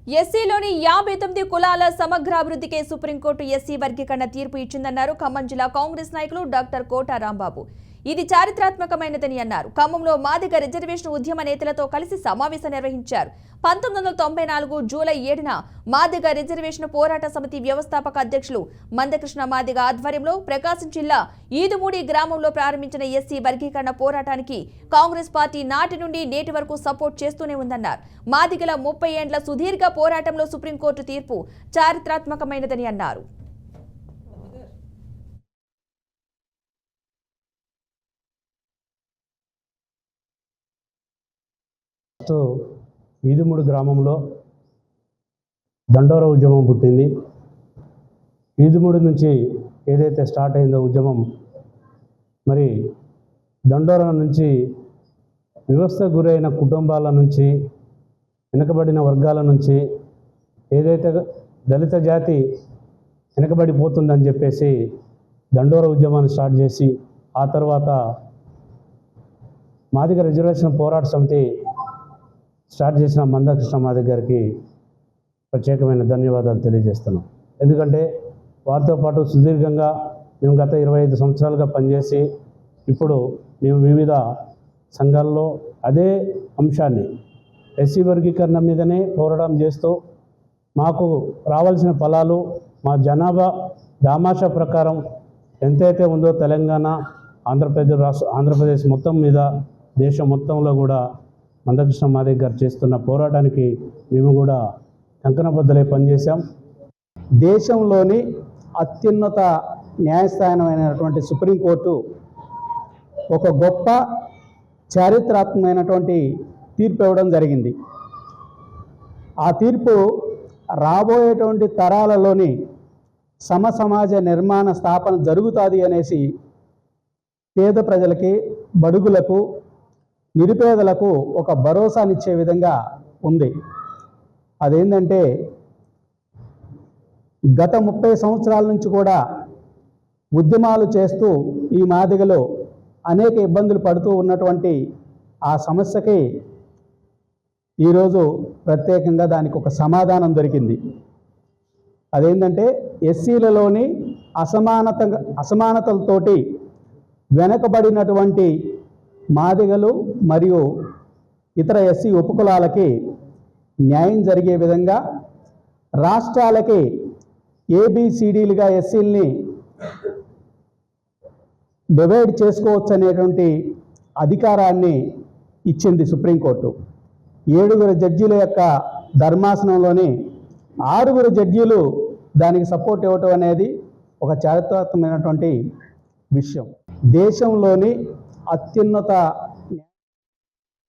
ఎస్సీలోని 59 కులాల సమగ్రాభివృద్ధికే supreme court SC వర్గీకరణ తీర్పు ఇచ్చిందన్నారు ఖమ్మం జిల్లా కాంగ్రెస్ నాయకులు డాక్టర్ కోట రాంబాబు. ఇది చారిత్రాత్మకమైనదని అన్నారు. ఖమ్మంలో మాదిగ రిజర్వేషన్ ఉద్యమ నేతలతో కలిసి సమావేశం నిర్వహించారు. 1994 జూలై 7న మాదిగ రిజర్వేషన్ పోరాట సమితి వ్యవస్థాపక అధ్యక్షులు మందకృష్ణ మాదిగ ఆధ్వర్యంలో ప్రకాశం జిల్లా ఈదుమూడి గ్రామంలో ప్రారంభించిన ఎస్సీ వర్గీకరణ పోరాటానికి కాంగ్రెస్ పార్టీ నాటి నుండి నేటి వరకు సపోర్ట్ చేస్తూనే ఉందన్నారు. మాదిగల 30 ఏండ్ల సుదీర్ఘ పోరాటంలో సుప్రీంకోర్టు తీర్పు చారిత్రాత్మకమైనదని అన్నారు. ఈదుమూడి గ్రామంలో దండోర ఉద్యమం పుట్టింది. ఈదుమూడి నుంచి ఏదైతే స్టార్ట్ అయిందో ఉద్యమం, మరి దండోర నుంచి వ్యవస్థకు గురైన కుటుంబాల నుంచి, వెనుకబడిన వర్గాల నుంచి, ఏదైతే దళిత జాతి వెనుకబడిపోతుందని చెప్పేసి దండోర ఉద్యమాన్ని స్టార్ట్ చేసి, ఆ తర్వాత మాదిగ రిజర్వేషన్ పోరాట సమితి స్టార్ట్ చేసిన మందకృష్ణ మాదిగ గారికి ప్రత్యేకమైన ధన్యవాదాలు తెలియజేస్తున్నాం. ఎందుకంటే వారితో పాటు సుదీర్ఘంగా మేము గత 25 సంవత్సరాలుగా పనిచేసి, ఇప్పుడు మేము వివిధ సంఘాల్లో అదే అంశాన్ని ఎస్సీ వర్గీకరణ మీదనే పోరాటం చేస్తూ, మాకు రావాల్సిన ఫలాలు మా జనాభా దామాషా ప్రకారం ఎంతైతే ఉందో తెలంగాణ, ఆంధ్రప్రదేశ్ మొత్తం మీద, దేశం మొత్తంలో కూడా మందకృష్ణ మాదిగ గారు చేస్తున్న పోరాటానికి మేము కూడా కంకణబద్ధలై పనిచేశాం. దేశంలోని అత్యున్నత న్యాయస్థానమైనటువంటి సుప్రీంకోర్టు ఒక గొప్ప చారిత్రాత్మకమైనటువంటి తీర్పు ఇవ్వడం జరిగింది. ఆ తీర్పు రాబోయేటువంటి తరాలలోని సమాజ నిర్మాణ స్థాపన జరుగుతుంది అనేసి పేద ప్రజలకి, బడుగులకు, నిరుపేదలకు ఒక భరోసానిచ్చే విధంగా ఉంది. అదేంటంటే, గత 30 సంవత్సరాల నుంచి కూడా ఉద్యమాలు చేస్తూ ఈ మాదిగలో అనేక ఇబ్బందులు పడుతూ ఉన్నటువంటి ఆ సమస్యకి ఈరోజు ప్రత్యేకంగా దానికి ఒక సమాధానం దొరికింది. అదేంటంటే, ఎస్సీలలోని అసమానతలతోటి వెనకబడినటువంటి మాదిగలు మరియు ఇతర ఎస్సీ ఉపకులాలకి న్యాయం జరిగే విధంగా రాష్ట్రాలకి ఏబిసిడీలుగా ఎస్సీల్ని డివైడ్ చేసుకోవచ్చు అనేటువంటి అధికారాన్ని ఇచ్చింది సుప్రీంకోర్టు. 7 జడ్జీల యొక్క ధర్మాసనంలోని 6 జడ్జీలు దానికి సపోర్ట్ ఇవ్వటం అనేది ఒక చారిత్రాత్మకమైనటువంటి విషయం. దేశంలోని అత్యున్నత